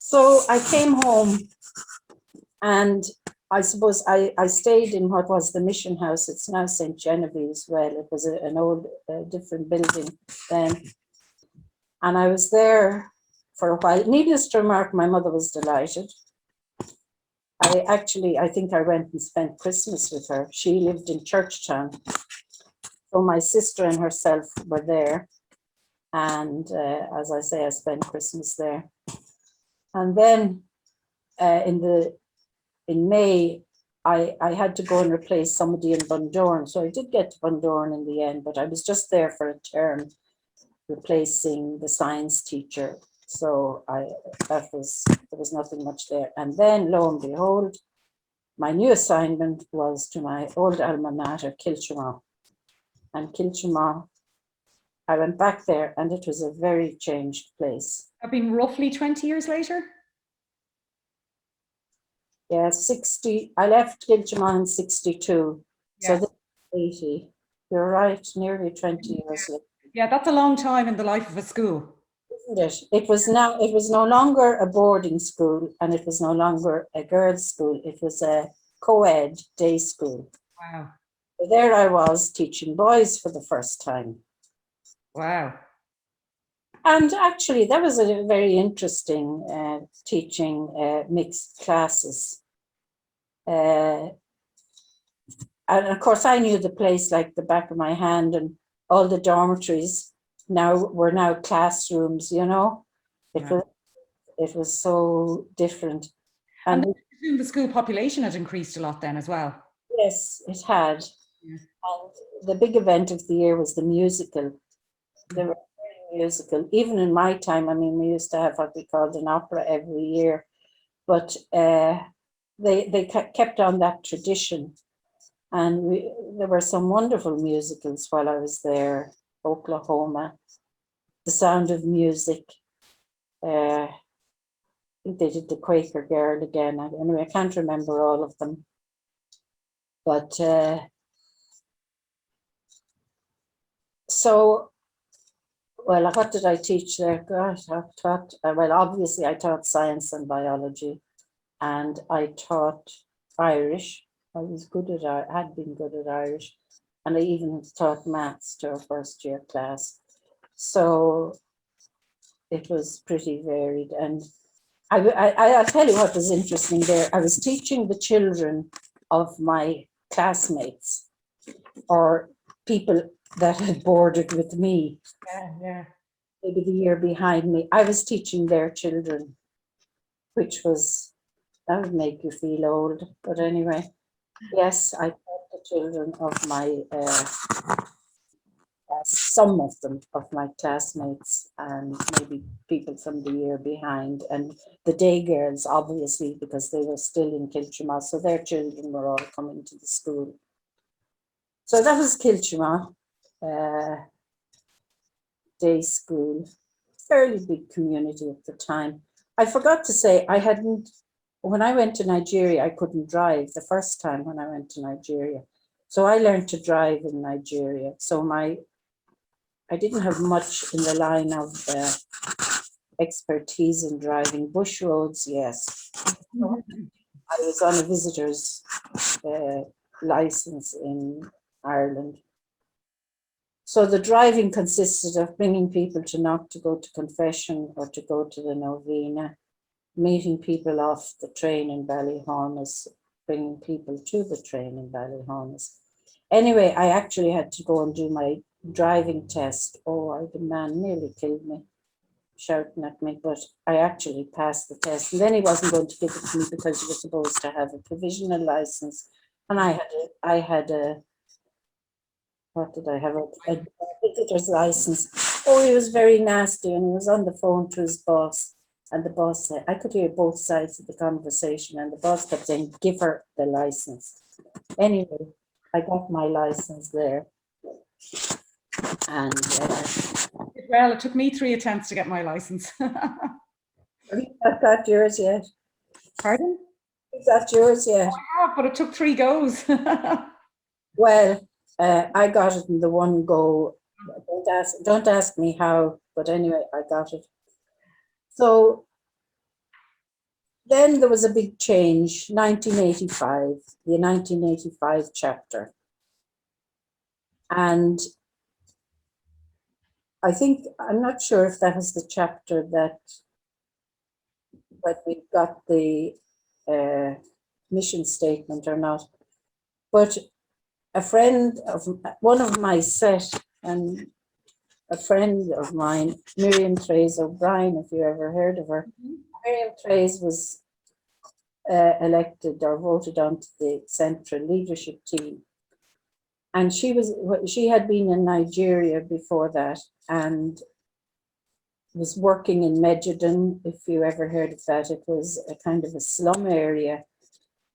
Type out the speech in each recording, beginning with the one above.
So I came home, and I suppose I stayed in what was the mission house. It's now St. Genevieve's. Well, it was an old, different building then. And I was there for a while. Needless to remark, my mother was delighted. I think I went and spent Christmas with her. She lived in Churchtown. So my sister and herself were there. And as I say, I spent Christmas there. And then in May, I had to go and replace somebody in Bundoran. So I did get to Bundoran in the end, but I was just there for a term, replacing the science teacher. So there was nothing much there. And then lo and behold, my new assignment was to my old alma mater, Kiltimagh. And Kiltimagh, I went back there, and it was a very changed place. I've been roughly 20 years later. Yeah, 60. I left Kiltimagh in 62. Yeah. So this is 80. You're right, nearly 20 years later. Yeah, that's a long time in the life of a school. Isn't it? It was no longer a boarding school, and it was no longer a girls' school. It was a co-ed day school. Wow. So there I was teaching boys for the first time. Wow. And actually, that was a very interesting teaching mixed classes. And of course, I knew the place like the back of my hand, and all the dormitories were now classrooms, you know. It was so different. And the school population had increased a lot then as well. Yes, it had. Yeah. And the big event of the year was the musical. They were very musical. Even in my time, I mean, we used to have what we called an opera every year, but they kept on that tradition. And there were some wonderful musicals while I was there. Oklahoma, The Sound of Music. I think they did The Quaker Girl again. Anyway, I can't remember all of them. But so, well, what did I teach there? Gosh, I taught, well, obviously I taught science and biology, and I taught Irish. I had been good at Irish, and I even taught maths to our first year class. So it was pretty varied. And I'll tell you what was interesting there. I was teaching the children of my classmates, or people that had boarded with me. Yeah. Maybe the year behind me. I was teaching their children, which that would make you feel old. But anyway, yes, I taught the children of my some of them of my classmates, and maybe people from the year behind, and the day girls, obviously, because they were still in Kiltimagh, so their children were all coming to the school. So that was Kiltimagh day school, fairly big community at the time. I forgot to say, when I went to Nigeria, I couldn't drive the first time when I went to Nigeria. So I learned to drive in Nigeria. So I didn't have much in the line of expertise in driving. Bush roads, yes. I was on a visitor's license in Ireland. So the driving consisted of bringing people to Knock to go to confession or to go to the novena, meeting people off the train in Ballyhaunis, bringing people to the train in Ballyhaunis. Anyway, I actually had to go and do my driving test. Oh, the man nearly killed me, shouting at me, but I actually passed the test. And then he wasn't going to give it to me because you were supposed to have a provisional license. And I had a what did I have? A visitor's license. Oh, he was very nasty, and he was on the phone to his boss. And the boss said, I could hear both sides of the conversation, and the boss kept saying, give her the license. Anyway, I got my license there. And well, it took me 3 attempts to get my license. I've got yours yet. Pardon? Is that yours yet? I have, but it took 3 goes. Well, I got it in the one go. Don't ask me how, but anyway, I got it. So Then there was a big change, 1985, the 1985 chapter. And I think, I'm not sure if that was the chapter that we got the mission statement or not. But a friend of one of my set and a friend of mine, Máirín O'Brien, if you ever heard of her. Máirín was elected or voted onto the central leadership team. And she had been in Nigeria before that and was working in Medjugorje, if you ever heard of that. It was a kind of a slum area.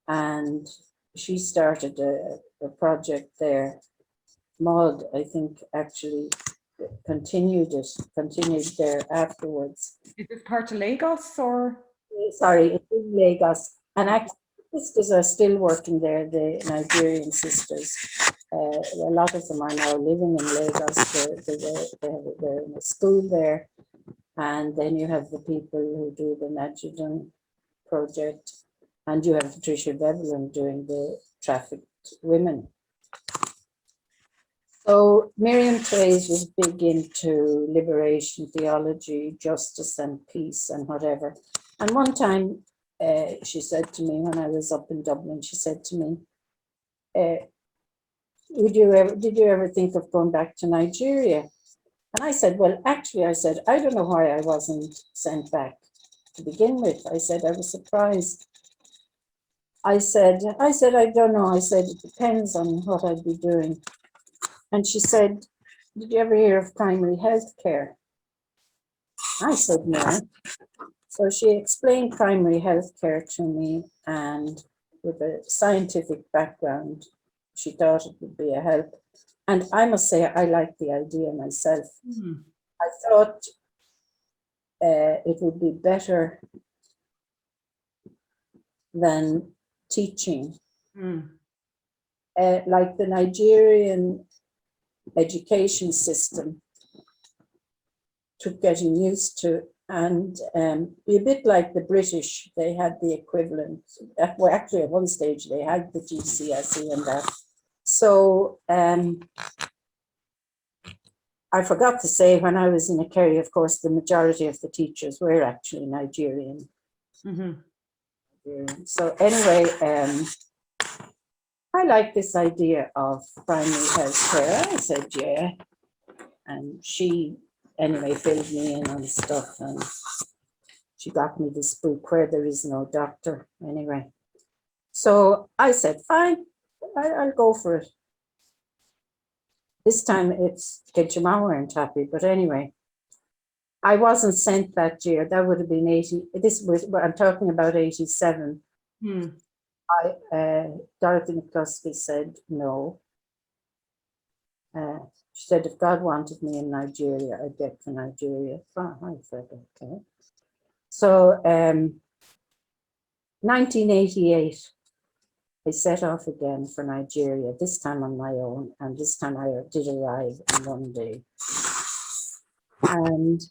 And she started a project there. Maud, I think, actually continued there afterwards. Is this part of Lagos or? Sorry, it's in Lagos. And actually, sisters are still working there, the Nigerian sisters. A lot of them are now living in Lagos. They're in a school there. And then you have the people who do the Medjugorje project. And you have Patricia Bevelin doing the trafficked women. So Miriam Trays was big into liberation theology, justice and peace and whatever. And one time she said to me when I was up in Dublin, she said to me, did you ever think of going back to Nigeria? And I said, well, actually, I said, I don't know why I wasn't sent back to begin with. I said, I was surprised. I said, I don't know. I said, it depends on what I'd be doing. And she said, did you ever hear of primary health care? I said, no. So she explained primary health care to me, and with a scientific background, she thought it would be a help. And I must say, I liked the idea myself. I thought it would be better than teaching. Like the Nigerian education system took getting used to, and be a bit like the British. They had the equivalent. Well, actually, at one stage they had the GCSE and that. So I forgot to say, when I was in a Kerry, of course, the majority of the teachers were actually Nigerian. So anyway, I like this idea of primary health care. I said, yeah. And she, anyway, filled me in on stuff, and she got me this book, Where There Is No Doctor, anyway. So I said, fine, I'll go for it. This time it's Ketchumah weren't happy, but anyway, I wasn't sent that year. That would have been 80. This was, I'm talking about 87. Dorothy McMahon said no. She said, if God wanted me in Nigeria, I'd get to Nigeria. Oh, I said, okay. So 1988, I set off again for Nigeria, this time on my own, and this time I did arrive in one day. And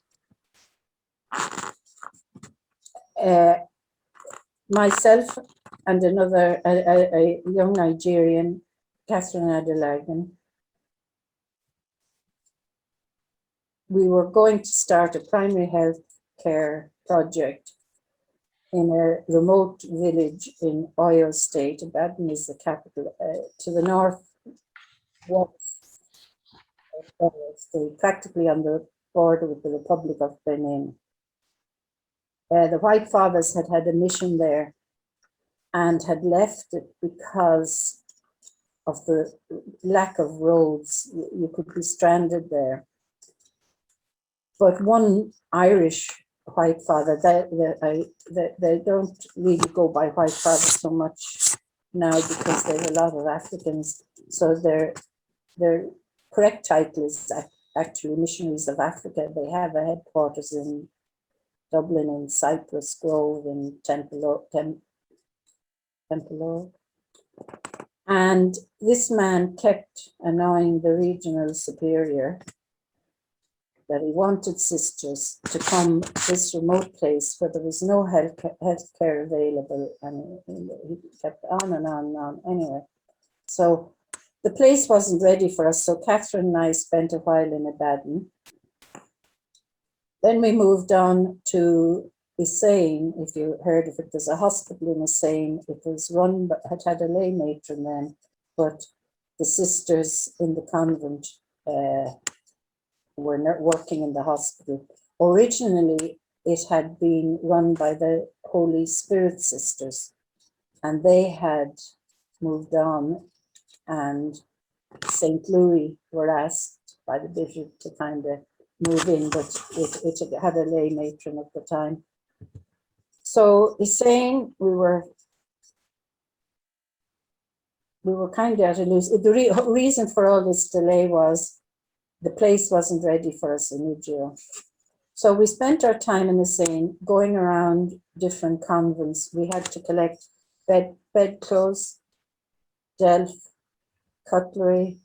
myself and another, a young Nigerian, Catherine Adelagan, we were going to start a primary health care project in a remote village in Oyo State. Ibadan is the capital, to the north west of Oyo State, practically on the border with the Republic of Benin. The White Fathers had had a mission there and had left it because of the lack of roads. You could be stranded there. But one Irish White Father, they don't really go by White Father so much now because there's a lot of Africans. So their correct title is actually Missionaries of Africa. They have a headquarters in Dublin, in Cypress Grove, in Temple. And this man kept annoying the regional superior, that he wanted sisters to come to this remote place where there was no health care available, and he kept on and on and on. Anyway, so the place wasn't ready for us, so Catherine and I spent a while in Abaddon. Then we moved on to Isaine, if you heard of it. There's a hospital in Isaine. It was run, but had a lay matron then, but the sisters in the convent were not working in the hospital. Originally, it had been run by the Holy Spirit sisters, and they had moved on, and St. Louis were asked by the bishop to kind of move in, but it had a lay matron at the time. So he's saying we were kind of at a loose. The reason for all this delay was the place wasn't ready for us in Ugio. So we spent our time in the Seine going around different convents. We had to collect bedclothes, delf, cutlery,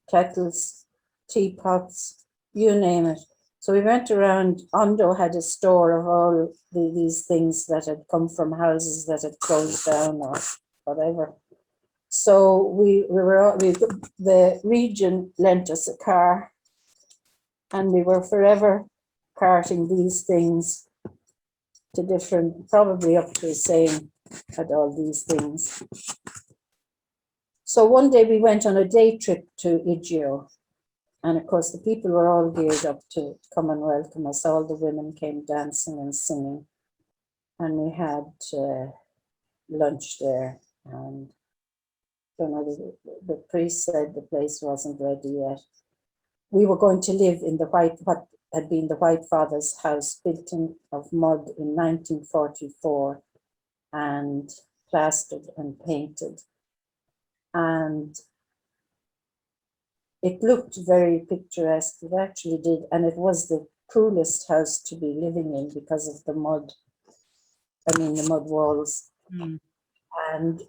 kettles, teapots, you name it. So we went around. Ondo had a store of all these things that had come from houses that had closed down or whatever. So the region lent us a car, and we were forever carting these things to different, probably up to the same, had all these things. So one day we went on a day trip to Igio, and of course the people were all geared up to come and welcome us. All the women came dancing and singing, and we had lunch there. And the priest said the place wasn't ready yet. We were going to live in what had been the White Father's house, built of mud in 1944, and plastered and painted. And it looked very picturesque. It actually did, and it was the coolest house to be living in because of the mud. I mean, the mud walls. Mm. And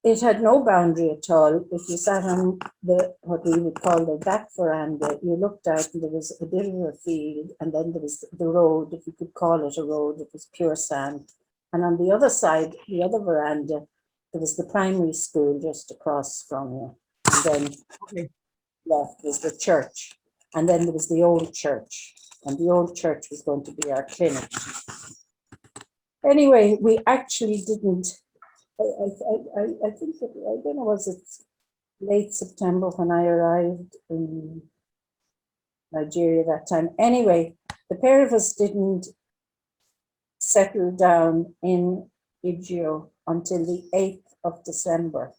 it had no boundary at all. If you sat on what we would call the back veranda, you looked out and there was a bit of a field, and then there was the road, if you could call it a road. It was pure sand. And on the other side, the other veranda, there was the primary school just across from you. And then left was the church. And then there was the old church. And the old church was going to be our clinic. Anyway, we actually didn't. I think that, I don't know, was it late September when I arrived in Nigeria that time? Anyway, the pair of us didn't settle down in Igio until the 8th of December.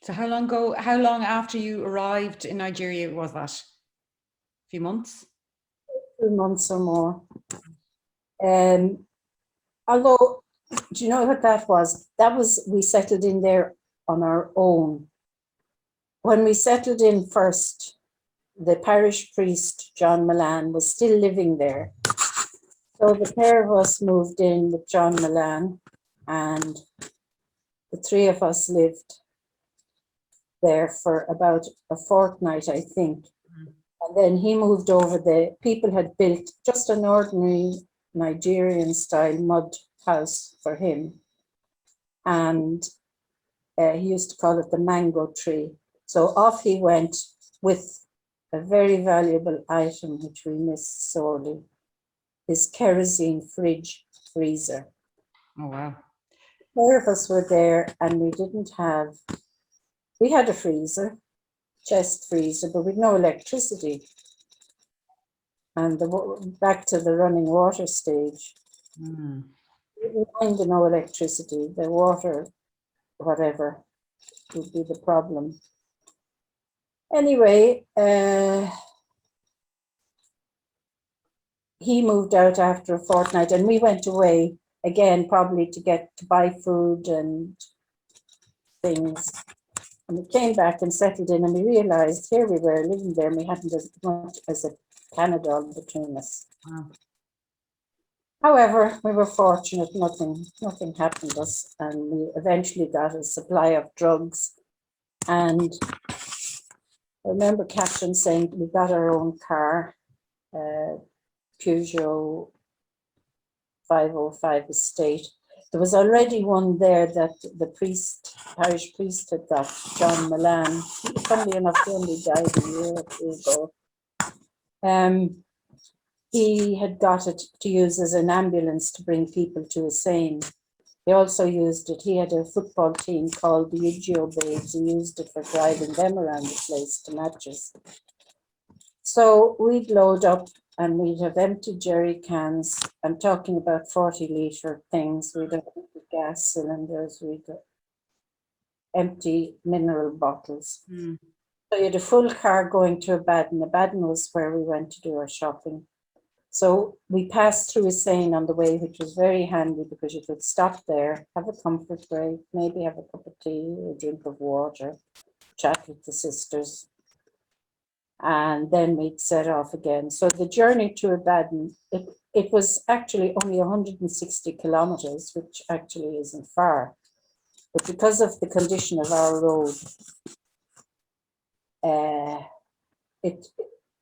So how long after you arrived in Nigeria was that? A few months? 2 months or more. Although, do you know what that was? We settled in there on our own. When we settled in first, the parish priest, John Milan, was still living there. So the pair of us moved in with John Milan, and the three of us lived there for about a fortnight, I think. And then he moved over. The people had built just an ordinary Nigerian style mud house for him, and he used to call it the mango tree. So off he went with a very valuable item which we missed sorely, his kerosene fridge freezer. Oh wow. Four of us were there, and we had a freezer, chest freezer, but with no electricity. And back to the running water stage. We didn't mind the no electricity, the water, whatever, would be the problem. Anyway, he moved out after a fortnight, and we went away again, probably to buy food and things. And we came back and settled in, and we realized here we were living there, and we hadn't as much as a Panadol between us. Wow. However, we were fortunate, nothing happened to us, and we eventually got a supply of drugs. And I remember Catherine saying we got our own car, Peugeot 505 estate. There was already one there that the parish priest had got, John Milan. Funnily enough, he only died a year or two ago. He had got it to use as an ambulance to bring people to a Seine. He also used it. He had a football team called the Igio Babes. He used it for driving them around the place to matches. So we'd load up and we'd have empty jerry cans. I'm talking about 40-litre things. We'd have empty gas cylinders. We'd have empty mineral bottles. So you had a full car going to Abaddon. Abaddon was where we went to do our shopping. So we passed through a Seine on the way, which was very handy because you could stop there, have a comfort break, maybe have a cup of tea, a drink of water, chat with the sisters, and then we'd set off again. So the journey to Abaddon, it was actually only 160 kilometers, which actually isn't far. But because of the condition of our road,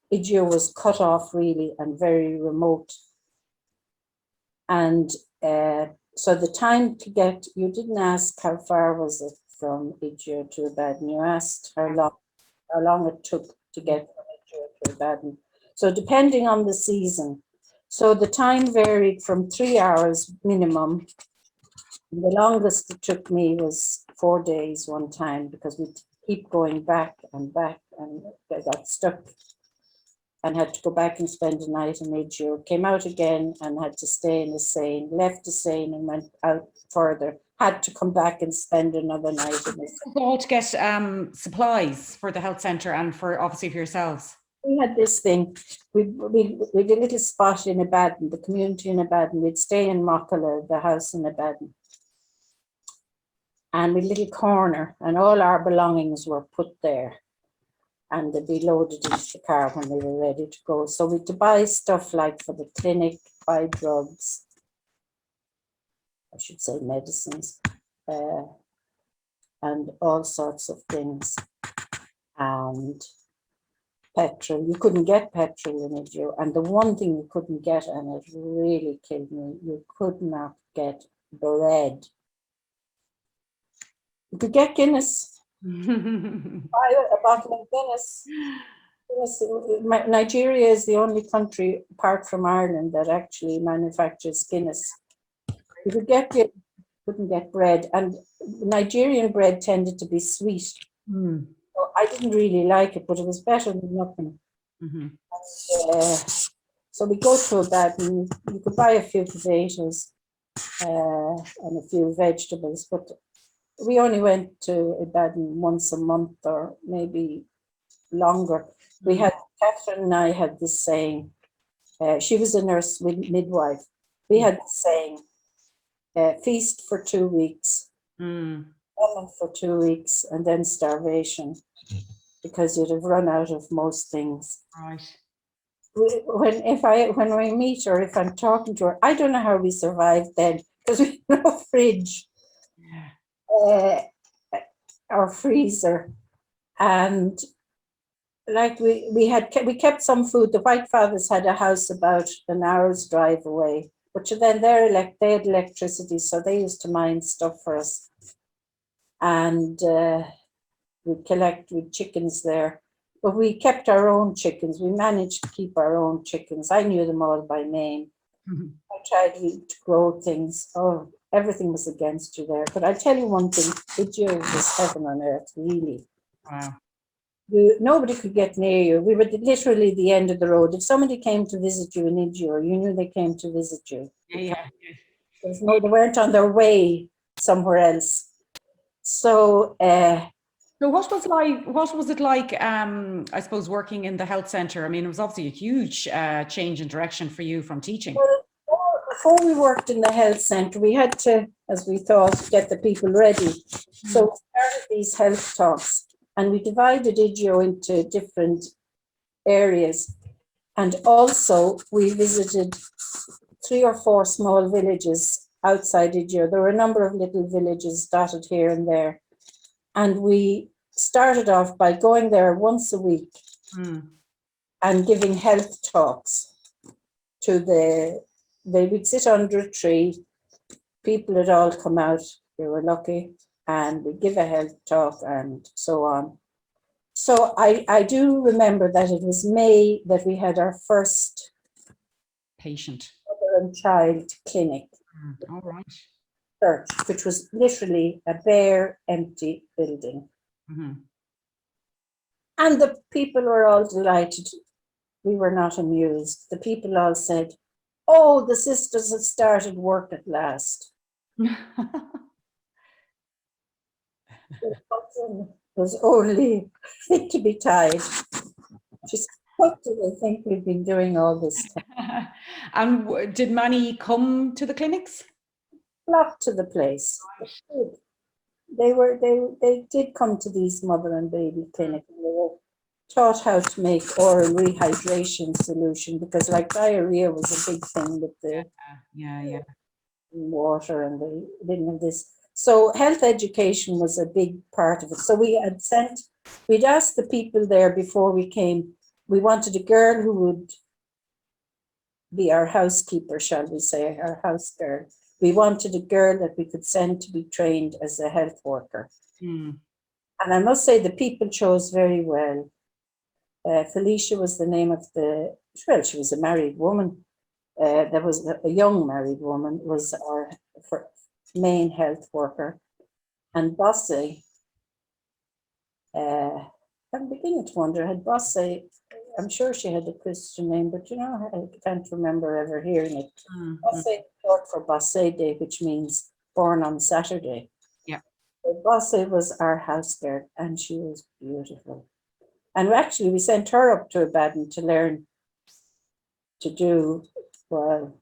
Igio was cut off really and very remote. And so the time to get, you didn't ask how far was it from Igio to Abaddon, you asked how long it took to get from Igio to Abaddon. So depending on the season, so the time varied from 3 hours minimum. The longest it took me was 4 days one time because we'd keep going back and I got stuck and had to go back and spend a night in Igio, came out again and had to stay in the Seine, left the Seine and went out further, had to come back and spend another night in the Seine. All to get supplies for the health centre and for obviously for yourselves. We had this thing, we did a little spot in Abaddon, the community in Abaddon. We'd stay in Mockala, the house in Abaddon. And we had a little corner and all our belongings were put there. And they'd be loaded into the car when they were ready to go. So we had to buy stuff like for the clinic, buy drugs, I should say medicines, and all sorts of things. And petrol, you couldn't get petrol in Igio. And the one thing you couldn't get, and it really killed me, you could not get bread. You could get Guinness. Buy a bottle of Guinness. Nigeria is the only country apart from Ireland that actually manufactures Guinness. You could get it, couldn't get bread, and Nigerian bread tended to be sweet. So I didn't really like it, but it was better than nothing. So we go to Abaddon. You could buy a few potatoes and a few vegetables, but we only went to Abaddon once a month or maybe longer. We had, Catherine and I had this saying, she was a nurse midwife. We had this saying, feast for 2 weeks, famine for 2 weeks, and then starvation, because you'd have run out of most things. Right. When I meet her, if I'm talking to her, I don't know how we survived then, because we had no fridge. Our freezer, and like we kept some food. The White Fathers had a house about an hour's drive away, but then they had electricity, so they used to mine stuff for us, and we'd collect with chickens there. But we kept our own chickens. We managed to keep our own chickens. I knew them all by name. I tried to grow things. Oh, everything was against you there. But I tell you one thing, Igio was heaven on earth, really. Wow. Nobody could get near you. We were literally the end of the road. If somebody came to visit you in Igio, you knew they came to visit you. Yeah. There's no, they weren't on their way somewhere else. So So what was it like, I suppose, working in the health centre? I mean, it was obviously a huge change in direction for you from teaching. Well, before we worked in the health centre, we had to, as we thought, get the people ready. So we started these health talks, and we divided Igio into different areas. And also we visited 3 or 4 small villages outside Igio. There were a number of little villages dotted here and there. And we started off by going there once a week and giving health talks to they would sit under a tree. People had all come out, they were lucky, and we'd give a health talk and so on. So I do remember that it was May that we had our first Patient. mother and child clinic All right. church, which was literally a bare, empty building. Mhm. And the people were all delighted. We were not amused. The people all said, "Oh, the sisters have started work at last." The husband was only fit to be tied. She said, "What do they think we've been doing all this time?" And did many come to the clinics? Flocked to the place. They did come to these mother and baby clinics. They were taught how to make oral rehydration solution, because like diarrhea was a big thing with the Yeah. water, and they didn't have this. So health education was a big part of it. So we'd asked the people there before we came, we wanted a girl who would be our housekeeper, shall we say, our house girl. We wanted a girl that we could send to be trained as a health worker. Mm. And I must say the people chose very well. Felicia was the name of she was a married woman. There was a young married woman, was our main health worker. And Bossy, I'm beginning to wonder, had Bossy, I'm sure she had a Christian name, but I can't remember ever hearing it. Bossy, short for Bossy Day, which means born on Saturday. Yeah. So Bossy was our house girl, and she was beautiful. And actually, we sent her up to Ibadan to learn to do, well,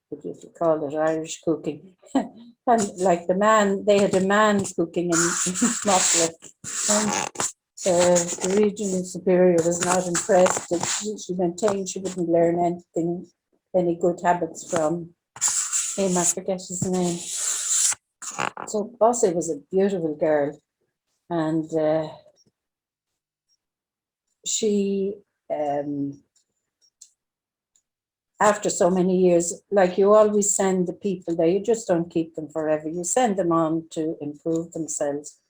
what do you call it, Irish cooking. And like they had a man cooking in Smocklet. And the regional superior was not impressed that she maintained she wouldn't learn any good habits from him. I forget his name. So Bossy was a beautiful girl, and she after so many years, like you always send the people there, you just don't keep them forever. You send them on to improve themselves.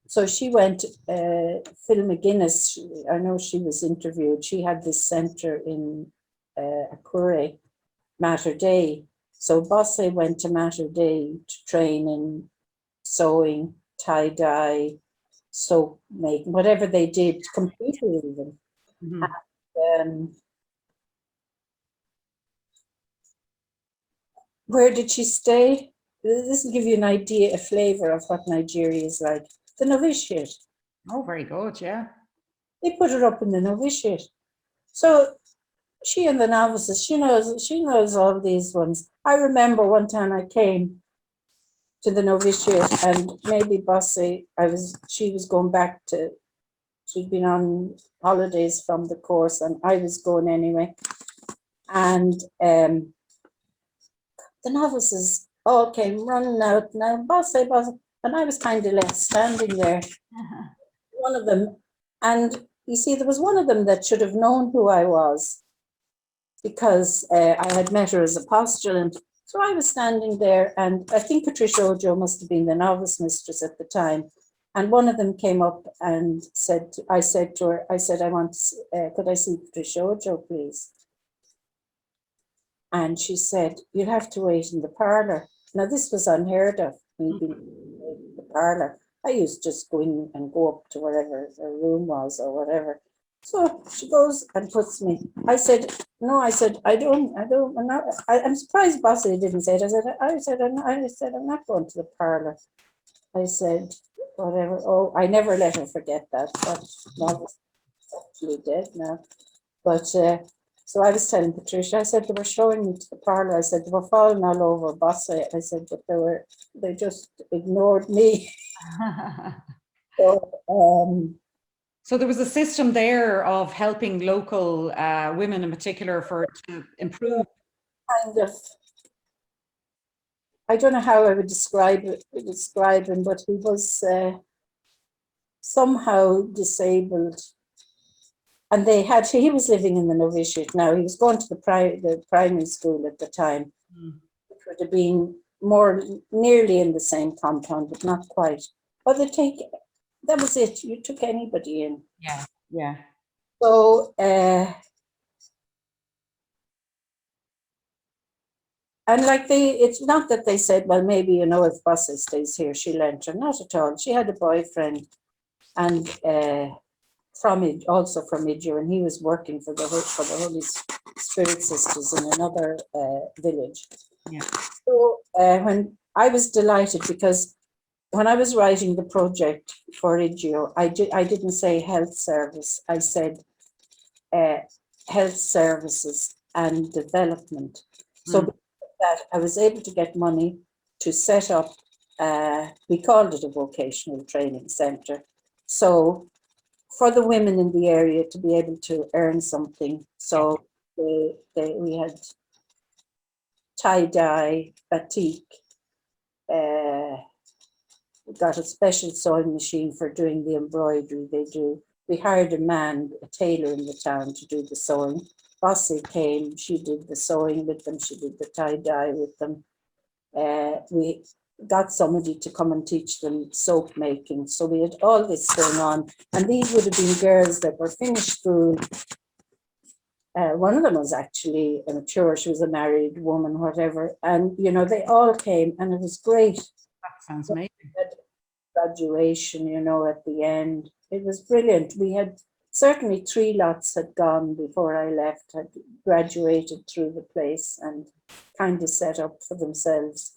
So she went, Phil McGuinness, I know she was interviewed. She had this centre in Akure, Mater Dei. So Bosse went to Mater Dei to train in sewing, tie-dye, soap making, whatever they did, computer even. Mm-hmm. And, where did she stay? This will give you an idea, a flavour of what Nigeria is like. The novitiate. Oh, very good. Yeah. They put her up in the novitiate. So she and the novices, she knows all these ones. I remember one time I came to the novitiate, and maybe Bossy, she was going back she'd been on holidays from the course, and I was going anyway. And the novices all came running out, now Bossy, and I was kind of left standing there. One of them, and you see, there was one of them that should have known who I was, because I had met her as a postulant. So I was standing there, and I think Patricia Ojo must have been the novice mistress at the time. And one of them came up and I said to her, could I see Patricia Ojo, please? And she said, you'll have to wait in the parlour. Now, this was unheard of, maybe in the parlour. I used to just go in and go up to wherever her room was or whatever. So she goes and puts me. I said, no, I'm surprised Bossy didn't say it. I said, I'm not going to the parlour. I said, whatever. Oh, I never let her forget that. That novice is actually dead now. But so I was telling Patricia, I said, they were showing me to the parlour. I said, they were falling all over Bossy. I said, but they just ignored me. So, So there was a system there of helping local women in particular to improve. kind of, I don't know how I would describe him, but he was somehow disabled. and he was living in the novitiate now. He was going to the primary school at the time. It would have been more nearly in the same compound, but not quite. But that was it. You took anybody in. Yeah, yeah. So, and like it's not that they said, well, maybe, you know, if Bossa stays here, she'll enter. Not at all. She had a boyfriend, and also from Idjo, and he was working for the Holy Spirit Sisters in another village. Yeah. So when I was delighted, because when I was writing the project for Idjo, I didn't say health service. I said health services and development. So that I was able to get money to set up, we called it a vocational training centre. So for the women in the area to be able to earn something. So we had tie-dye, batik, we got a special sewing machine for doing the embroidery they do. We hired a man, a tailor in the town, to do the sewing. Bossy came, she did the sewing with them, she did the tie-dye with them. We got somebody to come and teach them soap making. So we had all this going on. And these would have been girls that were finished school. One of them was actually mature, she was a married woman, whatever. And, you know, they all came and it was great. That sounds amazing. Graduation, you know, at the end. It was brilliant. We had certainly 3 lots had gone before I left, had graduated through the place and kind of set up for themselves.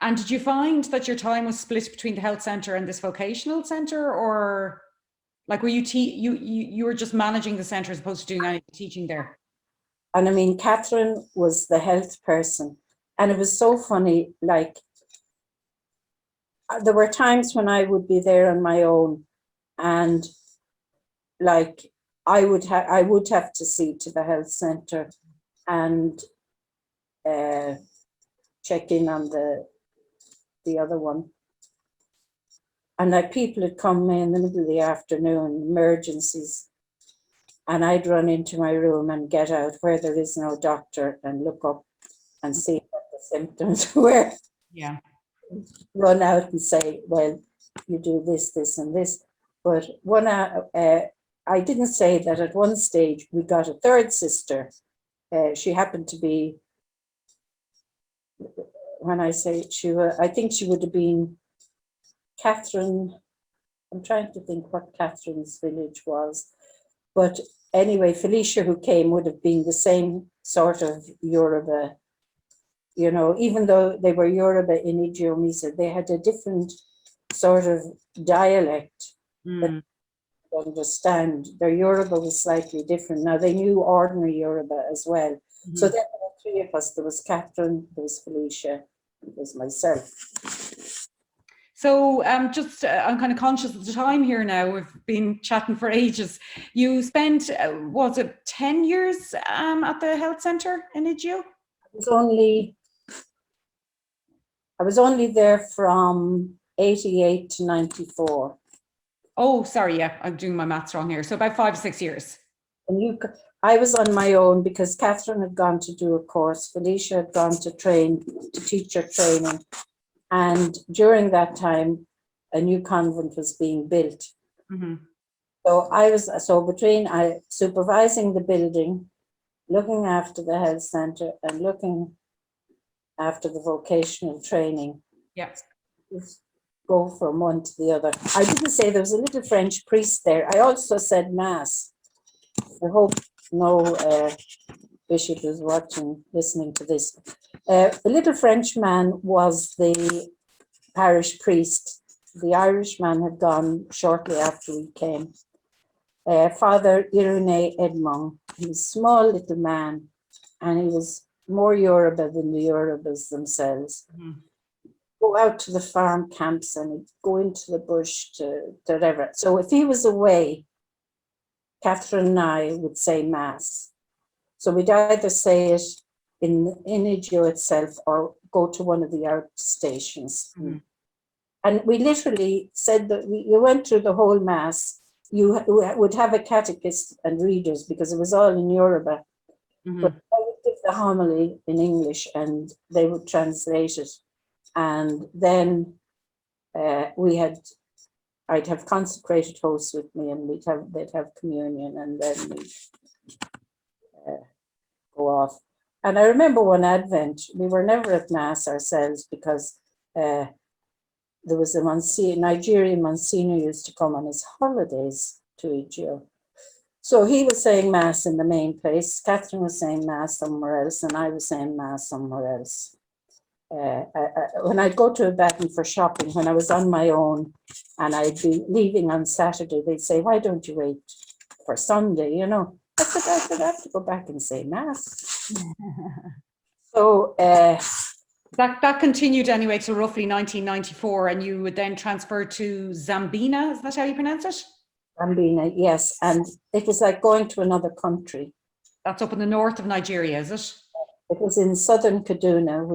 And did you find that your time was split between the health centre and this vocational centre, or like were you were just managing the centre as opposed to doing any teaching there? And I mean, Catherine was the health person, and it was so funny. Like there were times when I would be there on my own, and like I would have to see to the health centre and check in on the other one. And like people had come in the middle of the afternoon, emergencies, and I'd run into my room and get out where there is no doctor and look up and see what the symptoms were. Yeah. Run out and say, well, you do this, this, and this. But I didn't say that at one stage we got a third sister. She happened to be, when I say I think she would have been Catherine. I'm trying to think what Catherine's village was. But anyway, Felicia, who came, would have been the same sort of Yoruba, you know, even though they were Yoruba in Ijeomisa, they had a different sort of dialect that you understand. Their Yoruba was slightly different. Now, they knew ordinary Yoruba as well. So then there were 3 of us. There was Catherine, there was Felicia, and there was myself. So I'm kind of conscious of the time here now. We've been chatting for ages. You spent, was it 10 years at the health centre in Idjo? I was only there from 88 to 94. Oh, sorry, yeah, I'm doing my maths wrong here. So about 5 or 6 years. And I was on my own because Catherine had gone to do a course. Felicia had gone to teacher training. And during that time, a new convent was being built. So I was between supervising the building, looking after the health centre, and looking after the vocational training. Yeah. Go from one to the other. I didn't say there was a little French priest there. I also said Mass. I hope no bishop is listening to this. The little French man was the parish priest. The Irish man had gone shortly after we came. Father Irénée Edmond, he was a small little man, and he was more Yoruba than the Yorubas themselves. Go out to the farm camps and he'd go into the bush to whatever. So if he was away, Catherine and I would say Mass. So we'd either say it in Idjo itself or go to one of the outstations. And we literally said that we went through the whole Mass you would have a catechist and readers because it was all in Yoruba. But I would give the homily in English and they would translate it. And then I'd have consecrated hosts with me, and they'd have communion, and then we'd go off. And I remember one Advent, we were never at Mass ourselves because there was a Nigerian Monsignor used to come on his holidays to Ijio. So he was saying Mass in the main place, Catherine was saying Mass somewhere else, and I was saying Mass somewhere else. When I'd go to a Baton for shopping, when I was on my own and I'd be leaving on Saturday, they'd say, why don't you wait for Sunday, you know? I said, I have to go back and say Mass. So that continued anyway to roughly 1994, and you would then transfer to Zambina, is that how you pronounce it? Zambina, yes, and it was like going to another country. That's up in the north of Nigeria, is it? It was in southern Kaduna,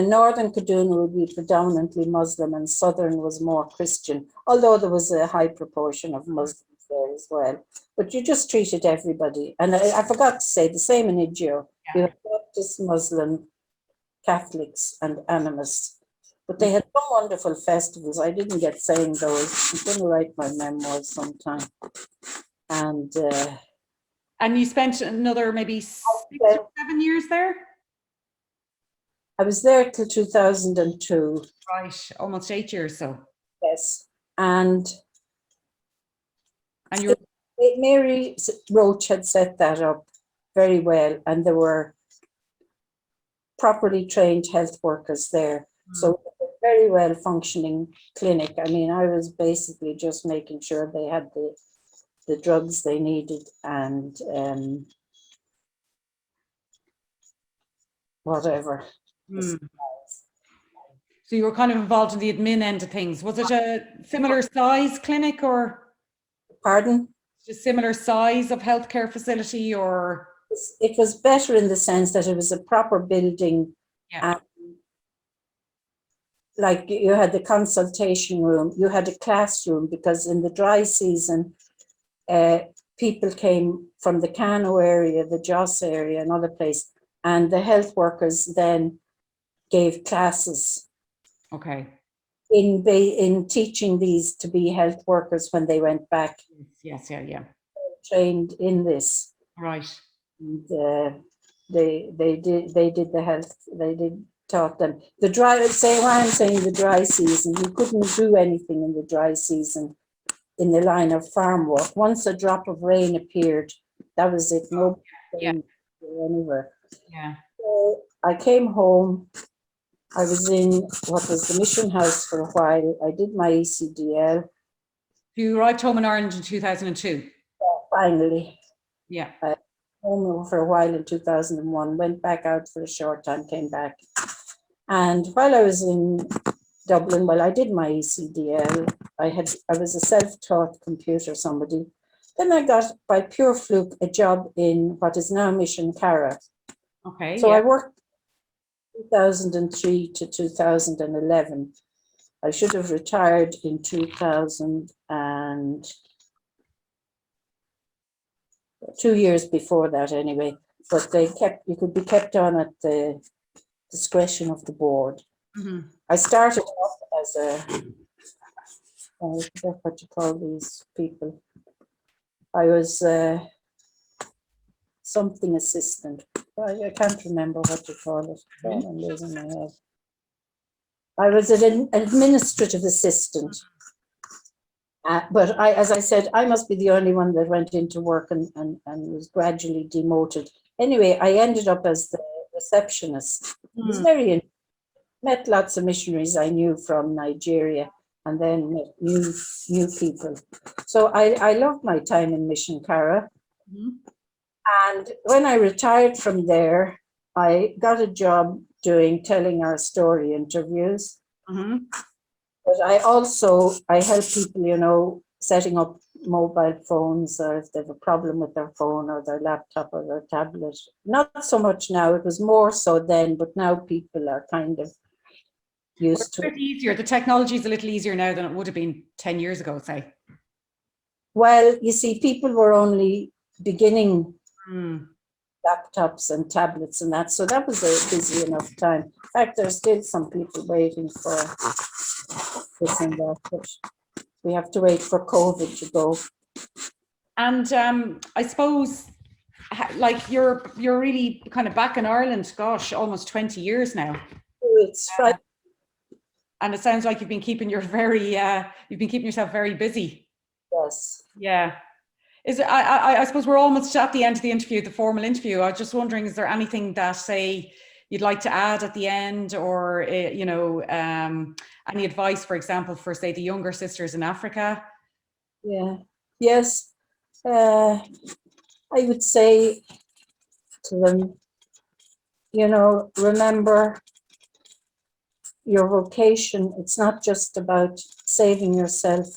northern Kaduna would be predominantly Muslim and southern was more Christian, although there was a high proportion of Muslims there as well. But you just treated everybody. And I forgot to say, the same in Ijio. Yeah. You had Baptist, Muslim, Catholics and animists. But they had some wonderful festivals. I didn't get saying those. I'm going to write my memoirs sometime. And you spent another maybe 6 or 7 years there? I was there till 2002. Right, almost 8 years so. Yes. And you're... Mary Roach had set that up very well, and there were properly trained health workers there. So a very well functioning clinic. I mean, I was basically just making sure they had the drugs they needed and whatever. So you were kind of involved in the admin end of things. Was it a similar size clinic or? Pardon? A similar size of healthcare facility or? It was better in the sense that it was a proper building. Yeah. Like you had the consultation room, you had a classroom, because in the dry season, people came from the Kano area, the Jos area, another place, and the health workers then gave classes. Okay. In teaching these to be health workers when they went back. Yes, yeah. Trained in this. Right. And, they did the health. They did taught them the dry. I'm saying the dry season. You couldn't do anything in the dry season in the line of farm work. Once a drop of rain appeared, that was it. No, anywhere. Yeah. So I came home. I was in what was the mission house for a while. I did my ECDL. You arrived home in Ireland in 2002. Finally. Yeah. Home for a while in 2001, went back out for a short time, came back. And while I was in Dublin, I did my ECDL. I was a self-taught computer somebody. Then I got, by pure fluke, a job in what is now Mission Cara. Okay. So I worked 2003 to 2011. I should have retired in 2000 and 2 years before that anyway, but you could be kept on at the discretion of the board. I started off as I forget what you call these people. I was something assistant. I can't remember what you call it. I'm losing my head. I was an administrative assistant. But as I said, I must be the only one that went into work and was gradually demoted. Anyway, I ended up as the receptionist. It was met lots of missionaries I knew from Nigeria, and then met new people. So I loved my time in Mission Cara. And when I retired from there, I got a job doing telling our story interviews. But I help people, setting up mobile phones, or if they have a problem with their phone or their laptop or their tablet. Not so much now, it was more so then, but now people are kind of used to it. Easier. The technology is a little easier now than it would have been 10 years ago, say. Well, you see, people were only beginning Mm. laptops and tablets and that, so that was a busy enough time. In fact, there's still some people waiting for this and that, but we have to wait for COVID to go. And I suppose, like you're really kind of back in Ireland, gosh, almost 20 years now. It's Friday. And it sounds like you've been keeping yourself very busy. Yes. Yeah. I suppose we're almost at the end of the interview, the formal interview. I was just wondering, is there anything that, say, you'd like to add at the end, or any advice, for example, for, say, the younger sisters in Africa? Yeah. Yes. I would say to them, remember your vocation. It's not just about saving yourself.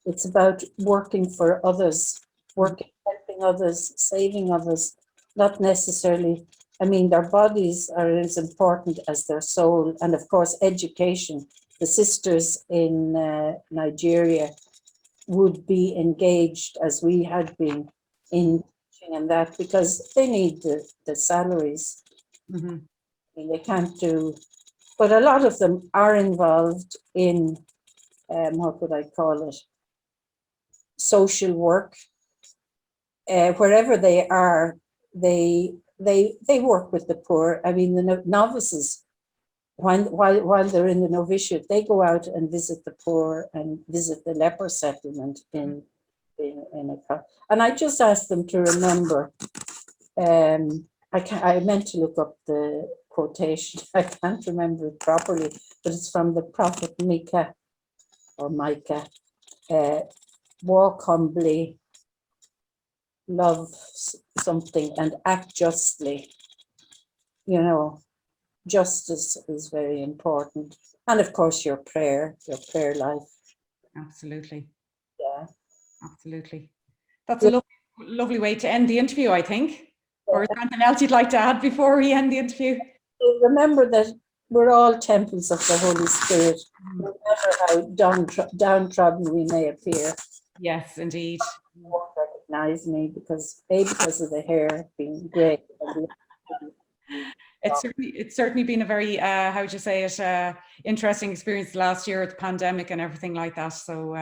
It's about working for others, helping others, saving others, not necessarily, their bodies are as important as their soul. And of course, education. The sisters in Nigeria would be engaged as we had been in teaching and that, because they need the salaries. Mm-hmm. They can't do, but a lot of them are involved in, what would I call it, social work. Wherever they are, they work with the poor. The novices, while they're in the novitiate, they go out and visit the poor and visit the leper settlement in a. And I just asked them to remember. I meant to look up the quotation. I can't remember it properly, but it's from the prophet Micah. Walk humbly, love something, and act justly. Justice is very important. And of course, your prayer life. Absolutely. Yeah. Absolutely. That's a lovely way to end the interview, I think. Or is there anything else you'd like to add before we end the interview? Remember that we're all temples of the Holy Spirit, no matter how downtrodden we may appear. Yes, indeed. You won't recognize me because of the hair being grey. It's certainly been a very, how would you say it, interesting experience last year with the pandemic and everything like that. So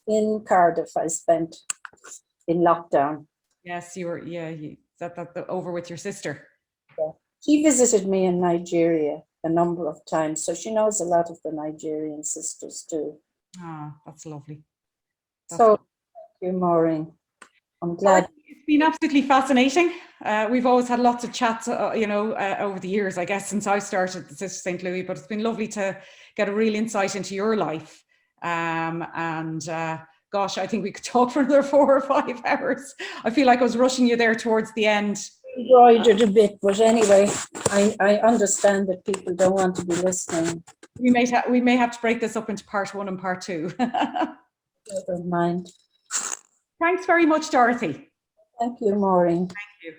in Cardiff, I spent in lockdown. Yes, you were, that over with your sister. Yeah. She visited me in Nigeria a number of times, so she knows a lot of the Nigerian sisters too. Ah, that's lovely. Thank you, Máirín. I'm glad. It's been absolutely fascinating. We've always had lots of chats, over the years, I guess, since I started the Sister St. Louis, but it's been lovely to get a real insight into your life. Gosh, I think we could talk for another 4 or 5 hours. I feel like I was rushing you there towards the end. Embroidered a bit, but anyway, I understand that people don't want to be listening. We may have to break this up into part 1 and part 2. Never mind. Thanks very much, Dorothy. Thank you, Máirín. Thank you.